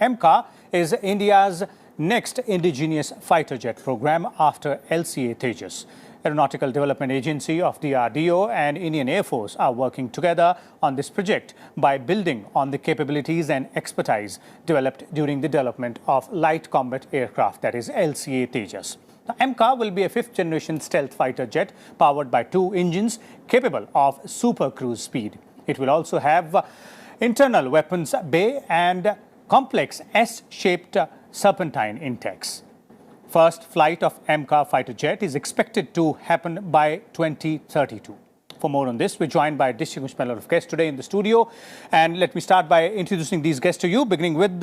AMCA is India's next indigenous fighter jet program after LCA Tejas. Aeronautical Development Agency of DRDO and Indian Air Force are working together on this project by building on the capabilities and expertise developed during the development of light combat aircraft, that is LCA Tejas. The AMCA will be a fifth-generation stealth fighter jet powered by two engines capable of super cruise speed. It will also have internal weapons bay and complex S-shaped serpentine intakes. First flight of AMCA fighter jet is expected to happen by 2032. For more on this, we're joined by a distinguished panel of guests today in the studio. And let me start by introducing these guests to you, beginning with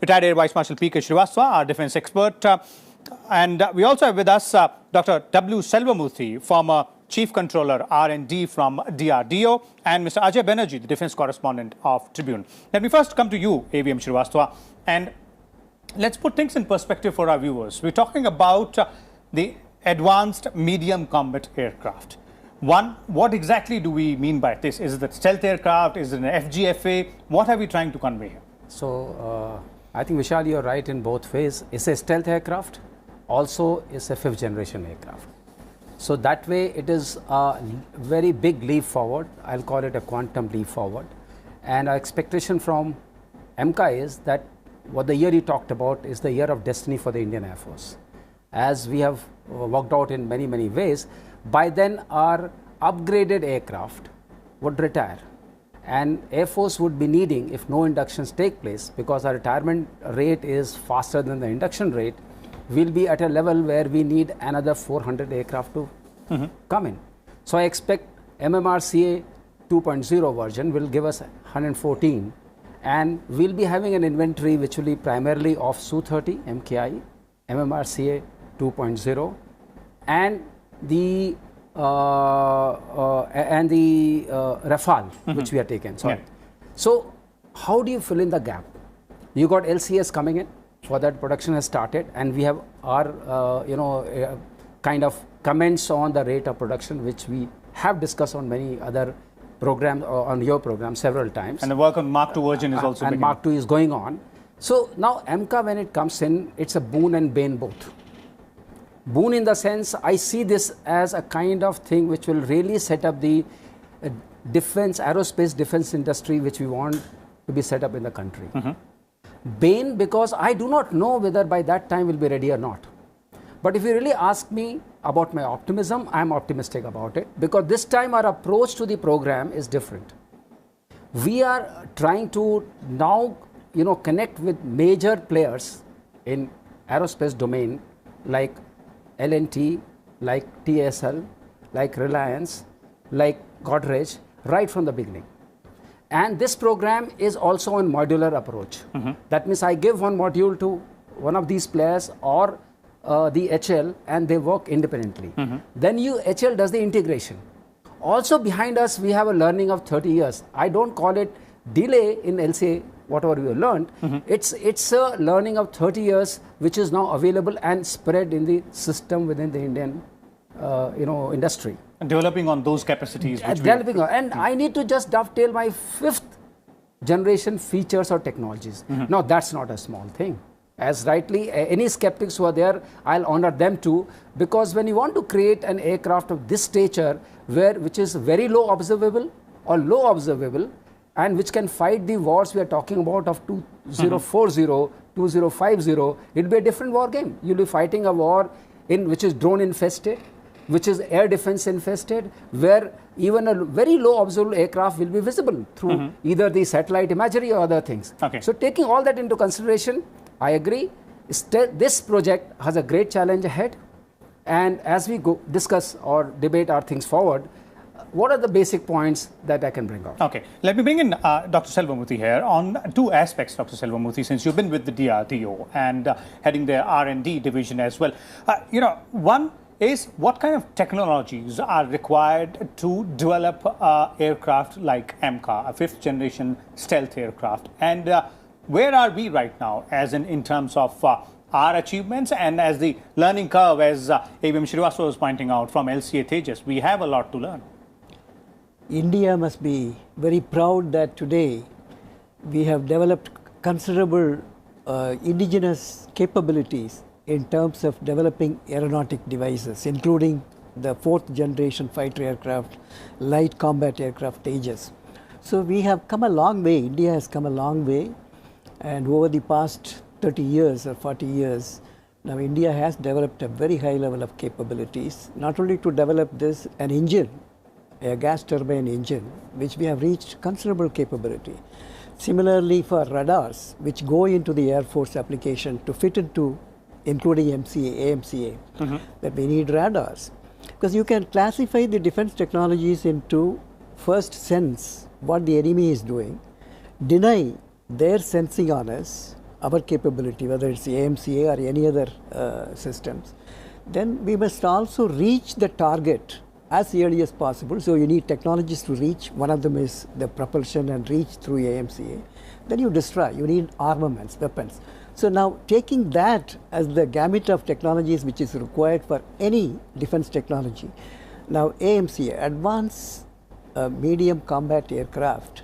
retired Air Vice Marshal P.K. Srivastava, our defense expert. And we also have with us Dr. W. Selvamoorthy, former Chief Controller R&D from DRDO, and Mr. Ajay Banerjee, the defense correspondent of Tribune. Let me first come to you, AVM Srivastava, and let's put things in perspective for our viewers. We're talking about the advanced medium combat aircraft. One, what exactly do we mean by this? Is it a stealth aircraft? Is it an FGFA? What are we trying to convey here? So, I think Vishal, you're right in both ways. It's a stealth aircraft, also it's a fifth generation aircraft. So that way it is a very big leap forward. I'll call it a quantum leap forward. And our expectation from AMCA is that what the year you talked about is the year of destiny for the Indian Air Force. As we have worked out in many, many ways, by then our upgraded aircraft would retire. And Air Force would be needing, if no inductions take place, because our retirement rate is faster than the induction rate, we'll be at a level where we need another 400 aircraft to come in. So I expect MMRCA 2.0 version will give us 114, and we'll be having an inventory which will be primarily of Su-30 MKI, MMRCA 2.0, and the Rafale, which we are taking. Sorry. Yeah. So how do you fill in the gap? You got LCS coming in. For that, production has started, and we have our kind of comments on the rate of production, which we have discussed on many other programs, on your program several times. And the work on Mark II version is also beginning. Mark II is going on. So now AMCA, when it comes in, it's a boon and bane both. Boon in the sense, I see this as a kind of thing which will really set up the defense, aerospace defense industry which we want to be set up in the country. Bane, because I do not know whether by that time we'll be ready or not. But if you really ask me about my optimism, I'm optimistic about it, because this time our approach to the program is different. We are trying to now, connect with major players in aerospace domain like L&T, like TSL, like Reliance, like Godrej, right from the beginning. And this program is also a modular approach. That means I give one module to one of these players or the HL, and they work independently. Then HL does the integration. Also behind us, we have a learning of 30 years. I don't call it delay in LCA, whatever we have learned. It's a learning of 30 years, which is now available and spread in the system within the Indian industry. And developing on those capacities. And I need to just dovetail my fifth generation features or technologies. Now, that's not a small thing. As rightly, any skeptics who are there, I'll honor them too, because when you want to create an aircraft of this stature, which is very low observable or low observable, and which can fight the wars we are talking about of 2040, 2050, it'll be a different war game. You'll be fighting a war which is drone infested, which is air defense infested, where even a very low observable aircraft will be visible through either the satellite imagery or other things. So taking all that into consideration, I agree, this project has a great challenge ahead. And as we go discuss or debate our things forward, what are the basic points that I can bring out? Okay, let me bring in Dr. Selvamoorthy here on two aspects, Dr. Selvamoorthy, since you've been with the DRDO and heading the R&D division as well. One is, what kind of technologies are required to develop aircraft like AMCA, a fifth generation stealth aircraft, and where are we right now as in terms of our achievements and as the learning curve, as AVM Srivastava was pointing out from LCA Tejas? We have a lot to learn. India must be very proud that today we have developed considerable indigenous capabilities in terms of developing aeronautic devices, including the 4th generation fighter aircraft, light combat aircraft Tejas. So we have come a long way, India has come a long way, and over the past 30 years or 40 years, now India has developed a very high level of capabilities, not only to develop this, an engine, a gas turbine engine, which we have reached considerable capability. Similarly for radars, which go into the Air Force application to fit into, including AMCA, that we need radars. Because you can classify the defense technologies into first sense what the enemy is doing, deny their sensing on us, our capability, whether it's the AMCA or any other systems. Then we must also reach the target as early as possible. So you need technologies to reach. One of them is the propulsion and reach through AMCA. Then you destroy. You need armaments, weapons. So now taking that as the gamut of technologies which is required for any defense technology. Now AMCA, Advanced Medium Combat Aircraft,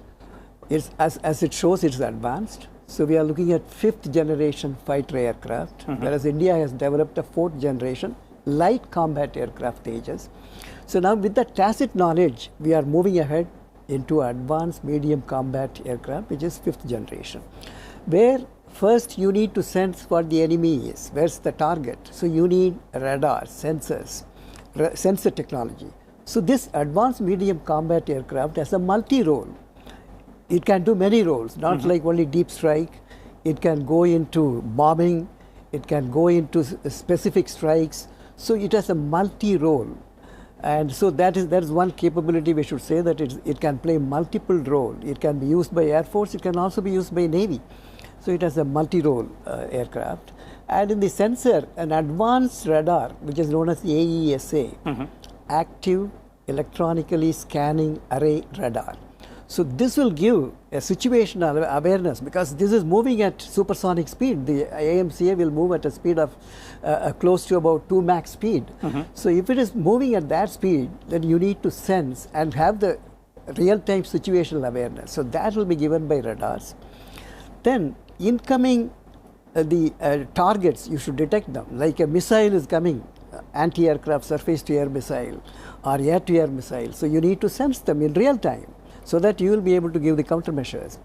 is, as it shows, it's advanced. So we are looking at 5th generation fighter aircraft, whereas India has developed a 4th generation light combat aircraft Tejas. So now with that tacit knowledge, we are moving ahead into advanced medium combat aircraft, which is 5th generation, where first you need to sense what the enemy is, where's the target. So you need radar, sensors, sensor technology. So this advanced medium combat aircraft has a multi-role. It can do many roles, not like only deep strike. It can go into bombing, it can go into specific strikes. So it has a multi-role. And so that is one capability we should say, that it can play multiple role. It can be used by Air Force, it can also be used by Navy. So it has a multi-role aircraft. And in the sensor, an advanced radar, which is known as the AESA, Active Electronically Scanning Array Radar. So this will give a situational awareness, because this is moving at supersonic speed. The AMCA will move at a speed of close to about 2 Mach speed. So if it is moving at that speed, then you need to sense and have the real-time situational awareness. So that will be given by radars. Then incoming targets, you should detect them. Like a missile is coming, anti-aircraft surface-to-air missile or air-to-air missile. So you need to sense them in real time, so that you will be able to give the countermeasures.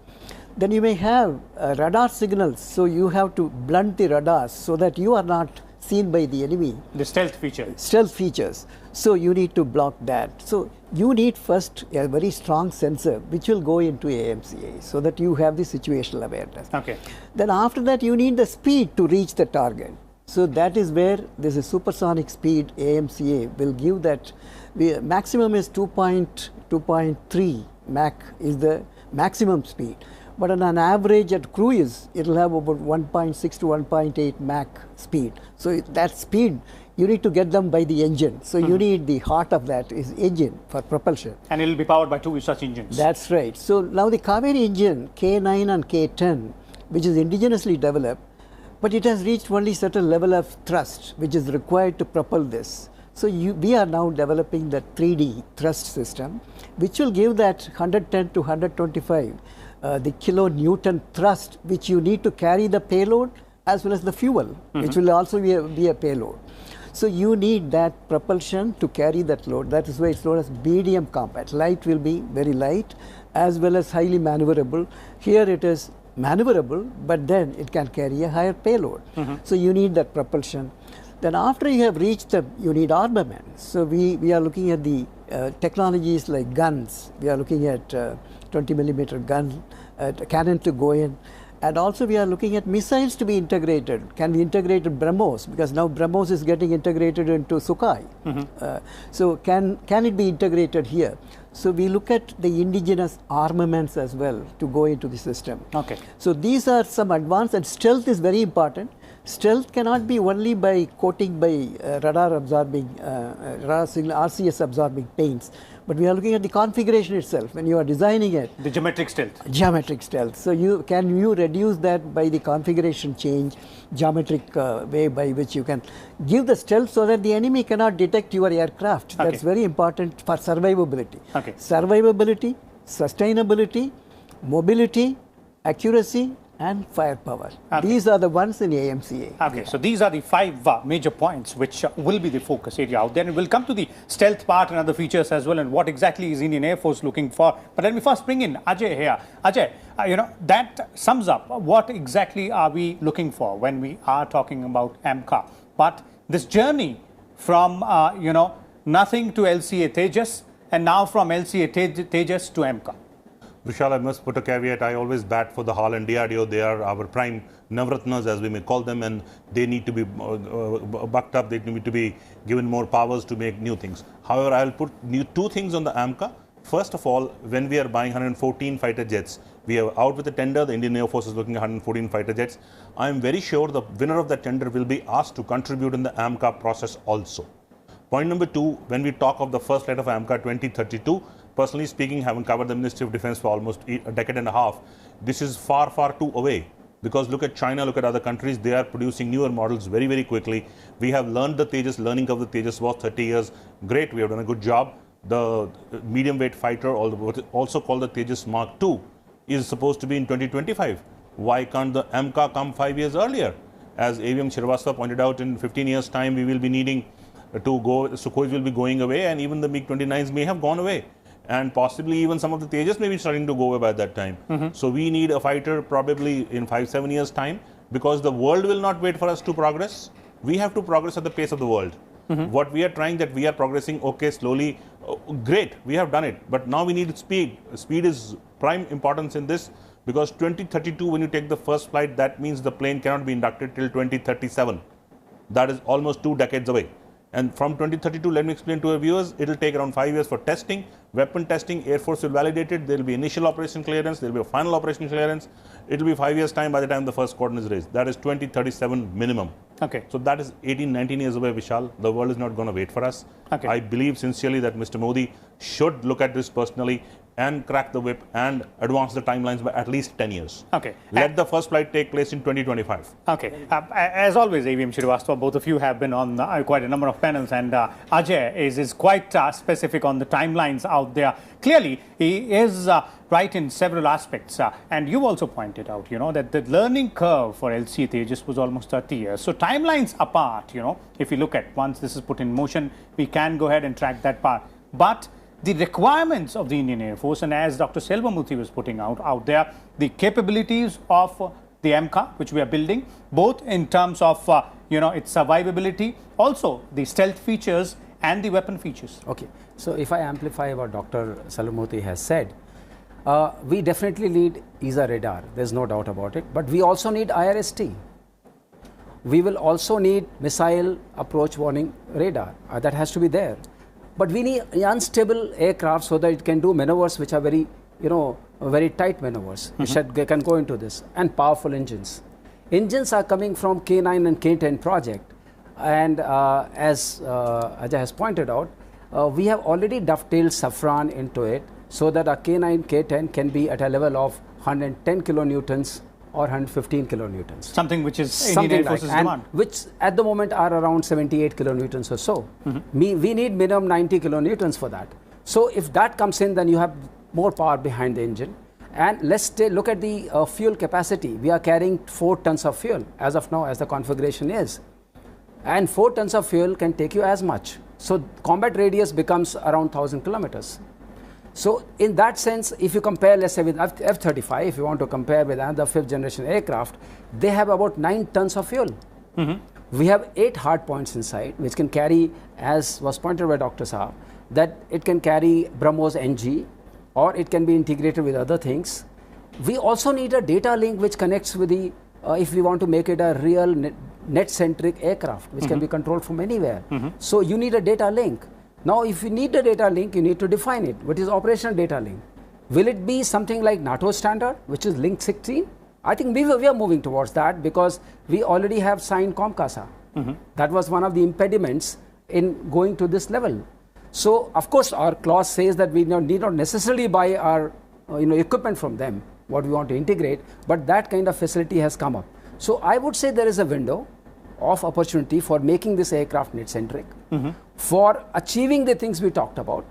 Then you may have radar signals, so you have to blunt the radars so that you are not seen by the enemy. The stealth feature. Stealth features. So you need to block that. So you need first a very strong sensor which will go into AMCA, so that you have the situational awareness. Okay. Then after that you need the speed to reach the target. So that is where this is supersonic speed. AMCA will give that. Maximum is 2.3 Mach is the maximum speed, but on an average at cruise it will have about 1.6 to 1.8 Mach speed. So that speed you need to get them by the engine. So you need the heart of that is engine for propulsion. And it will be powered by 2 such engines. That's right. So now the Kaveri engine K9 and K10, which is indigenously developed, but it has reached only certain level of thrust which is required to propel this. So we are now developing the 3D thrust system, which will give that 110 to 125 the kilonewton thrust, which you need to carry the payload as well as the fuel, which will also be a payload. So you need that propulsion to carry that load. That is why it's known as medium combat. Light will be very light as well as highly maneuverable. Here it is maneuverable, but then it can carry a higher payload. So you need that propulsion. Then after you have reached them, you need armament. So we are looking at the technologies like guns. We are looking at 20 millimeter gun, cannon to go in. And also we are looking at missiles to be integrated. Can we integrate BrahMos? Because now BrahMos is getting integrated into Sukhoi. So can it be integrated here? So we look at the indigenous armaments as well to go into the system. Okay. So these are some advanced, and stealth is very important. Stealth cannot be only by coating by radar absorbing, radar signal RCS absorbing paints, but we are looking at the configuration itself when you are designing it. The geometric stealth. Geometric stealth. So can you reduce that by the configuration change, geometric way by which you can give the stealth so that the enemy cannot detect your aircraft. Okay. That's very important for survivability. Okay. Survivability, sustainability, mobility, accuracy, and firepower. Okay. These are the ones in AMCA. Okay, so these are the 5 major points which will be the focus area out there. And we'll come to the stealth part and other features as well, and what exactly is Indian Air Force looking for. But let me first bring in Ajay here. Ajay, that sums up what exactly are we looking for when we are talking about AMCA. But this journey from, nothing to LCA Tejas, and now from LCA Tejas to AMCA. Vishal, I must put a caveat. I always bat for the HAL and DRDO. They are our prime Navratnas, as we may call them, and they need to be bucked up. They need to be given more powers to make new things. However, I will put 2 things on the AMCA. First of all, when we are buying 114 fighter jets, we are out with a tender. The Indian Air Force is looking at 114 fighter jets. I am very sure the winner of that tender will be asked to contribute in the AMCA process also. Point number 2, when we talk of the first flight of AMCA 2032, personally speaking, having covered the Ministry of Defense for almost a decade and a half, this is far, far too away. Because look at China, look at other countries, they are producing newer models very, very quickly. We have learned the Tejas, learning of the Tejas was 30 years. Great, we have done a good job. The medium weight fighter, also called the Tejas Mark II, is supposed to be in 2025. Why can't the AMCA come 5 years earlier? As AVM Srivastava pointed out, in 15 years' time, we will be needing to go, Sukhois will be going away, and even the MiG-29s may have gone away. And possibly even some of the Tejas may be starting to go away by that time. So we need a fighter probably in 5-7 years' time, because the world will not wait for us to progress. We have to progress at the pace of the world. What we are trying, that we are progressing, okay, slowly, great, we have done it. But now we need speed. Speed is prime importance in this, because 2032, when you take the first flight, that means the plane cannot be inducted till 2037. That is almost 2 decades away. And from 2032, let me explain to our viewers, it will take around 5 years for testing, weapon testing, Air Force will validate it, there will be initial operation clearance, there will be a final operation clearance. It will be 5 years' time by the time the first cordon is raised. That is 2037 minimum. Okay. So that is 18-19 years away, Vishal. The world is not going to wait for us. Okay. I believe sincerely that Mr. Modi should look at this personally and crack the whip and advance the timelines by at least 10 years. Okay. Let the first flight take place in 2025. Okay. As always, AVM Srivastava, both of you have been on quite a number of panels, and Ajay is quite specific on the timelines out there. Clearly, he is right in several aspects. And you also pointed out, that the learning curve for LCA Tejas was almost 30 years. So timelines apart, if you look at once this is put in motion, we can go ahead and track that part. But the requirements of the Indian Air Force, and as Dr. Selvamuthi was putting out there, the capabilities of the AMCA, which we are building, both in terms of, its survivability, also the stealth features and the weapon features. Okay. So if I amplify what Dr. Selvamuthi has said, we definitely need ESA radar. There's no doubt about it. But we also need IRST. We will also need missile approach warning radar. That has to be there. But we need unstable aircraft so that it can do maneuvers which are very, very tight maneuvers. We can go into this. And powerful engines. Engines are coming from K9 and K10 project. And as Ajay has pointed out, we have already dovetailed Safran into it so that our K9, K10 can be at a level of 110 kilonewtons or 115 kilonewtons. Something which is Indian Air Force's demand. Which at the moment are around 78 kilonewtons or so. We need minimum 90 kilonewtons for that. So if that comes in, then you have more power behind the engine. And let's look at the fuel capacity. We are carrying 4 tons of fuel as of now, as the configuration is. And 4 tons of fuel can take you as much. So combat radius becomes around 1,000 kilometers. So in that sense, if you compare, let's say, with F-35, if you want to compare with another 5th generation aircraft, they have about 9 tons of fuel. We have 8 hard points inside, which can carry, as was pointed by Dr. Saab, that it can carry BrahMos NG, or it can be integrated with other things. We also need a data link which connects with the, if we want to make it a real net-centric aircraft, which can be controlled from anywhere. So you need a data link. Now, if you need a data link, you need to define it. What is operational data link? Will it be something like NATO standard, which is Link 16? I think we are moving towards that because we already have signed COMCASA. That was one of the impediments in going to this level. So, of course, our clause says that we need not necessarily buy our equipment from them, what we want to integrate, but that kind of facility has come up. So, I would say there is a window of opportunity for making this aircraft net-centric, for achieving the things we talked about,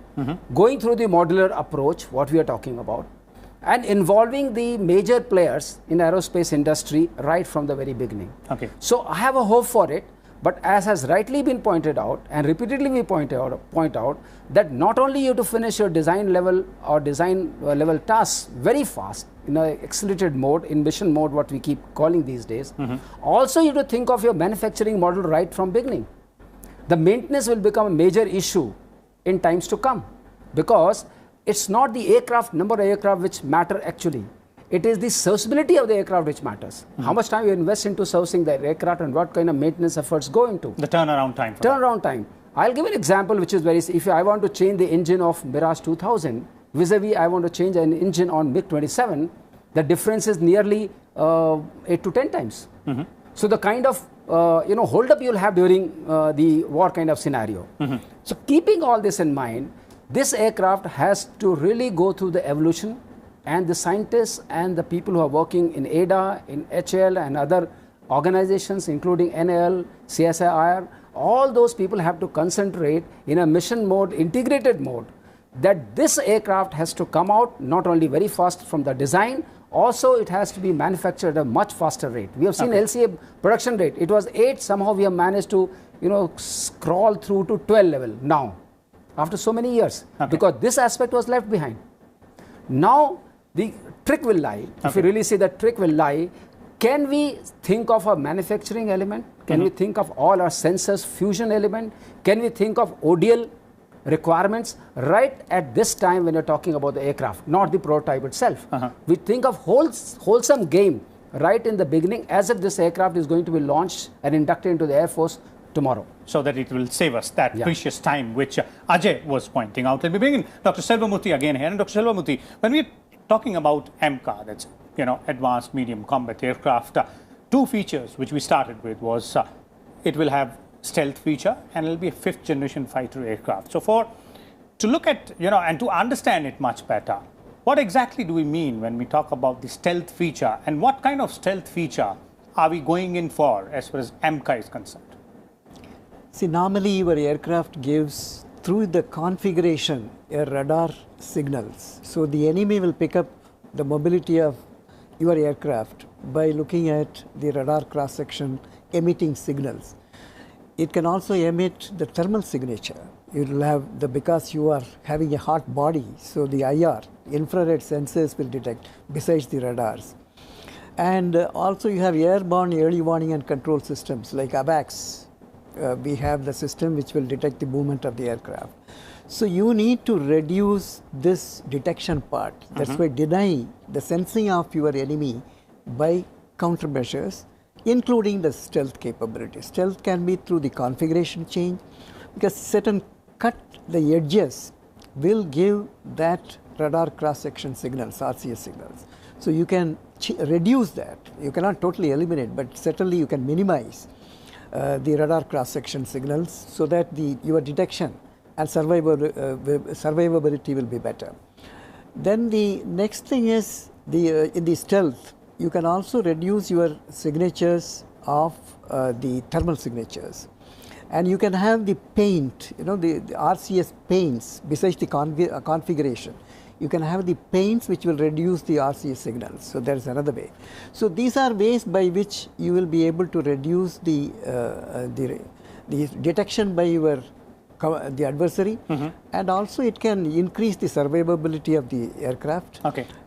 going through the modular approach, what we are talking about, and involving the major players in aerospace industry right from the very beginning. Okay. So I have a hope for it, but as has rightly been pointed out and repeatedly we point out that not only you have to finish your design level or design level tasks very fast in an accelerated mode, in mission mode, what we keep calling these days, also you have to think of your manufacturing model right from beginning. The maintenance will become a major issue in times to come, because it's not the aircraft, number of aircraft which matter actually. It is the serviceability of the aircraft which matters. How much time you invest into servicing the aircraft and what kind of maintenance efforts go into. The turnaround time. Turnaround time. I'll give an example which is very, if I want to change the engine of Mirage 2000, vis-a-vis I want to change an engine on MiG-27, the difference is nearly 8 to 10 times. So the kind of hold up you'll have during the war kind of scenario. So keeping all this in mind, this aircraft has to really go through the evolution, and the scientists and the people who are working in ADA, in HL and other organizations including NAL, CSIR, all those people have to concentrate in a mission mode, integrated mode, that this aircraft has to come out not only very fast from the design, also it has to be manufactured at a much faster rate. We have seen LCA production rate, it was 8, somehow we have managed to scroll through to 12 level now, after so many years, because this aspect was left behind. Now the trick will lie, if you really say the trick will lie, can we think of a manufacturing element? Can we think of all our sensors fusion element? Can we think of ODL requirements right at this time when you're talking about the aircraft, not the prototype itself? We think of wholesome game right in the beginning, as if this aircraft is going to be launched and inducted into the Air Force tomorrow. So that it will save us that precious time which Ajay was pointing out. Let me bring in Dr. Selvamoorthy again here. And Dr. Selvamoorthy, when we're talking about AMCA, that's Advanced Medium Combat Aircraft, two features which we started with was it will have stealth feature and it will be a 5th generation fighter aircraft. So to look at, and to understand it much better, what exactly do we mean when we talk about the stealth feature, and what kind of stealth feature are we going in for as far as AMCA is concerned? See, normally your aircraft gives, through the configuration, a radar signals. So the enemy will pick up the mobility of your aircraft by looking at the radar cross-section emitting signals. It can also emit the thermal signature. It will have because you are having a hot body, so the IR, infrared sensors will detect besides the radars. And also you have airborne early warning and control systems like ABACS. We have the system which will detect the movement of the aircraft. So you need to reduce this detection part. That's why deny the sensing of your enemy by countermeasures, including the stealth capability. Stealth can be through the configuration change, because certain cut the edges will give that radar cross-section signals, RCS signals. So you can reduce that. You cannot totally eliminate, but certainly you can minimize the radar cross-section signals, so that your detection and survivability will be better. Then the next thing is in the stealth, you can also reduce your signatures of the thermal signatures, and you can have the paint, the RCS paints besides the configuration. You can have the paints which will reduce the RCS signals. So there is another way. So these are ways by which you will be able to reduce the detection by the adversary, and also it can increase the survivability of the aircraft.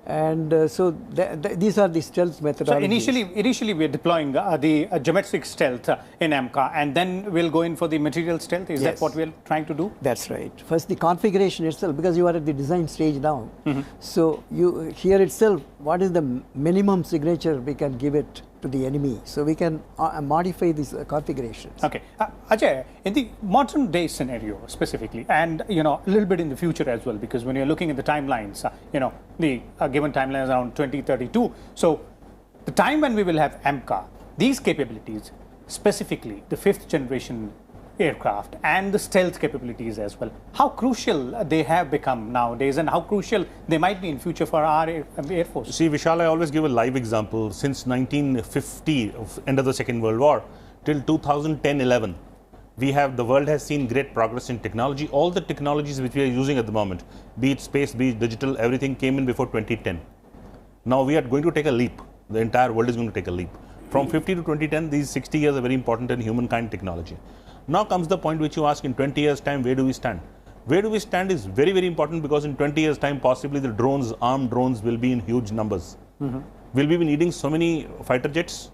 And so these are the stealth methodologies. So initially we are deploying the geometric stealth in AMCA, and then we'll go in for the material stealth. Is that what we're trying to do? That's right. First the configuration itself, because you are at the design stage now. So here itself, what is the minimum signature we can give it to the enemy? So we can modify these configurations. Ajay, in the modern day scenario specifically, and a little bit in the future as well, because when you're looking at the timelines, the given timeline is around 2032. So the time when we will have AMCA, these capabilities, specifically the 5th generation aircraft and the stealth capabilities as well, how crucial they have become nowadays, and how crucial they might be in future for our Air Force. See, Vishal, I always give a live example. Since 1950, end of the Second World War, till 2010-11, the world has seen great progress in technology. All the technologies which we are using at the moment, be it space, be it digital, everything came in before 2010. Now we are going to take a leap. The entire world is going to take a leap. From 50 to 2010, these 60 years are very important in humankind technology. Now comes the point which you ask, in 20 years' time, where do we stand? Where do we stand is very, very important, because in 20 years' time, possibly the drones, armed drones, will be in huge numbers. Will we be needing so many fighter jets,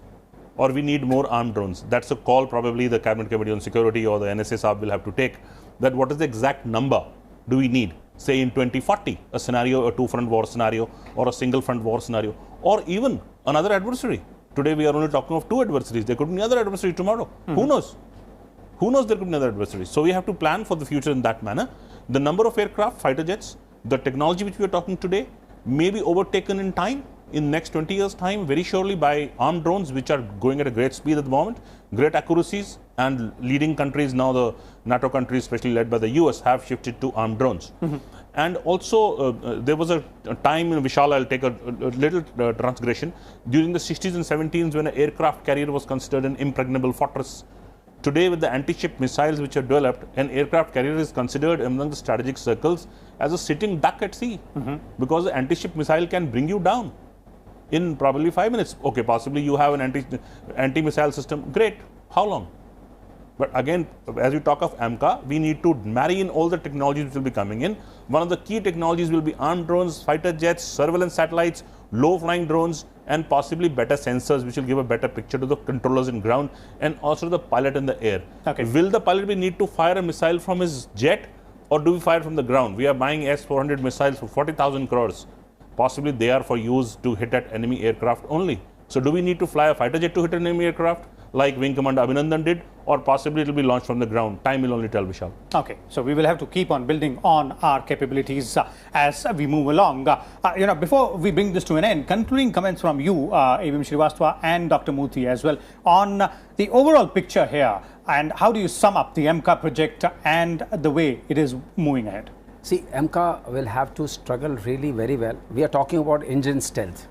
or we need more armed drones? That's a call probably the Cabinet Committee on Security or the NSA Saab will have to take, that what is the exact number do we need, say in 2040, a scenario, a two-front war scenario, or a single-front war scenario, or even another adversary. Today we are only talking of two adversaries. There could be another adversary tomorrow. Who knows? Who knows, there could be another adversary. So we have to plan for the future in that manner. The number of aircraft, fighter jets, the technology which we are talking today may be overtaken in time, in next 20 years' time, very surely, by armed drones, which are going at a great speed at the moment, great accuracies, and leading countries now, the NATO countries, especially led by the US, have shifted to armed drones. And also, there was a time in Vishal, I'll take a little transgression, during the 60s and 70s, when an aircraft carrier was considered an impregnable fortress. Today, with the anti-ship missiles which are developed, an aircraft carrier is considered among the strategic circles as a sitting duck at sea, because the anti-ship missile can bring you down in probably 5 minutes. Okay, possibly you have an anti-missile system. Great. How long? But again, as we talk of AMCA, we need to marry in all the technologies which will be coming in. One of the key technologies will be armed drones, fighter jets, surveillance satellites, low-flying drones, and possibly better sensors, which will give a better picture to the controllers in ground and also the pilot in the air. Okay. Will the pilot need to fire a missile from his jet, or do we fire from the ground? We are buying S-400 missiles for 40,000 crores. Possibly they are for use to hit at enemy aircraft only. So do we need to fly a fighter jet to hit an enemy aircraft, like Wing Commander Abhinandan did, or possibly it will be launched from the ground? Time will only tell, Vishal. Okay, so we will have to keep on building on our capabilities as we move along. Before we bring this to an end, concluding comments from you, A.V.M. Srivastava and Dr. Murthy as well, on the overall picture here, and how do you sum up the AMCA project and the way it is moving ahead? See, AMCA will have to struggle really very well. We are talking about engine stealth.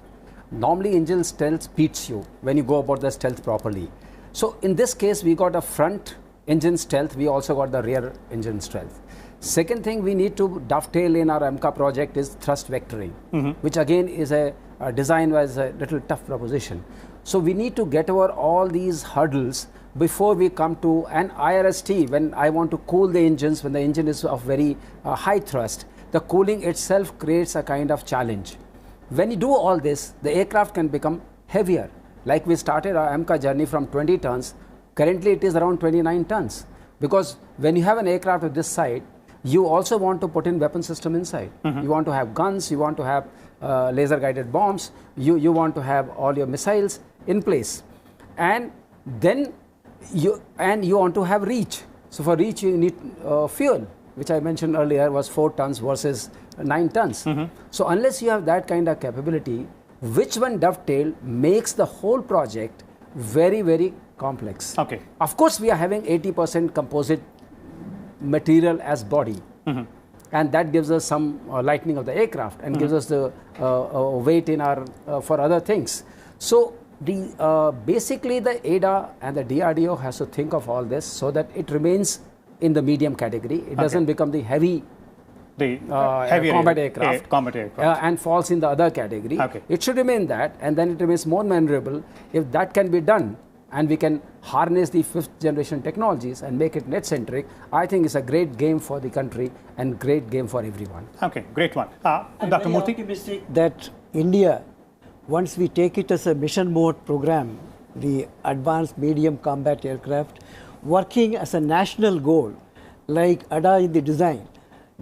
Normally, engine stealth beats you when you go about the stealth properly. So in this case, we got a front engine stealth. We also got the rear engine stealth. Second thing we need to dovetail in our AMCA project is thrust vectoring, which again is a design-wise a little tough proposition. So we need to get over all these hurdles before we come to an IRST. When I want to cool the engines, when the engine is of very high thrust, the cooling itself creates a kind of challenge. When you do all this, the aircraft can become heavier. Like we started our AMCA journey from 20 tons, currently it is around 29 tons. Because when you have an aircraft of this size, you also want to put in weapon system inside. You want to have guns, you want to have laser guided bombs, you want to have all your missiles in place. And then you want to have reach. So for reach you need fuel, which I mentioned earlier was 4 tons versus 9 tons. So unless you have that kind of capability, which one dovetail makes the whole project very, very complex. Okay. Of course, we are having 80% composite material as body. And that gives us some lightening of the aircraft and gives us the weight in our for other things. So the basically the ADA and the DRDO has to think of all this so that it remains in the medium category. It doesn't become the heavy heavier combat aircraft, and falls in the other category. Okay. It should remain that, and then it remains more maneuverable. If that can be done, and we can harness the 5th generation technologies and make it net-centric, I think it's a great game for the country and great game for everyone. Okay, great one. I'm Dr. very Murthy? optimistic that India, once we take it as a mission mode program, the advanced medium combat aircraft, working as a national goal, like ADA in the design,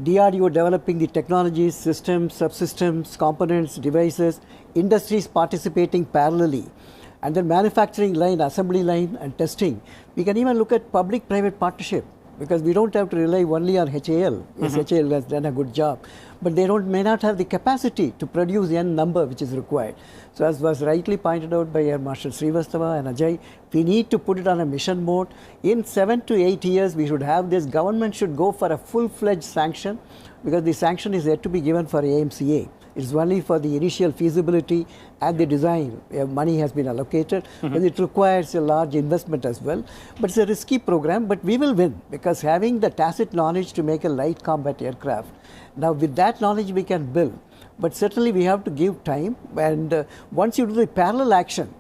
DRDO developing the technologies, systems, subsystems, components, devices, industries participating parallelly, and then manufacturing line, assembly line and testing. We can even look at public-private partnership, because we don't have to rely only on HAL. Yes, HAL has done a good job, but they may not have the capacity to produce N number which is required. So as was rightly pointed out by Air Marshal Srivastava and Ajay, we need to put it on a mission mode. In 7 to 8 years, we should have this. Government should go for a full-fledged sanction, because the sanction is yet to be given for AMCA. It's only for the initial feasibility and the design. Money has been allocated, but it requires a large investment as well. But it's a risky program, but we will win, because having the tacit knowledge to make a light combat aircraft. Now with that knowledge we can build. but certainly we have to give time. And once you do the parallel action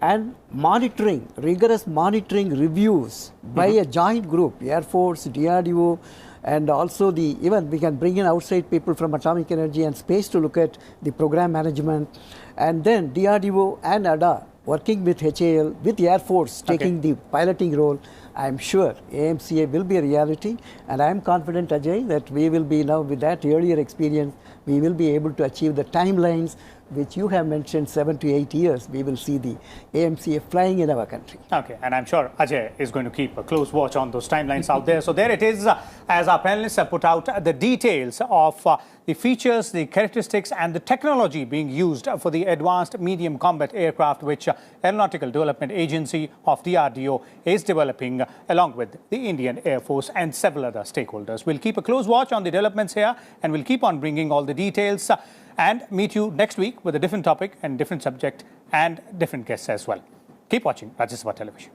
and monitoring, rigorous monitoring reviews by a joint group, Air Force, DRDO, and also even we can bring in outside people from atomic energy and space to look at the program management, and then DRDO and ADA working with HAL, with the Air Force taking the piloting role. I am sure AMCA will be a reality, and I am confident, Ajay, that we will be now, with that earlier experience, we will be able to achieve the timelines which you have mentioned, 7 to 8 years. We will see the AMCA flying in our country. Okay, and I'm sure Ajay is going to keep a close watch on those timelines out there. So there it is, as our panelists have put out the details of the features, the characteristics and the technology being used for the advanced medium combat aircraft which Aeronautical Development Agency of DRDO is developing along with the Indian Air Force and several other stakeholders. We'll keep a close watch on the developments here, and we'll keep on bringing all the details and meet you next week with a different topic and different subject and different guests as well. Keep watching Rajya Sabha Television.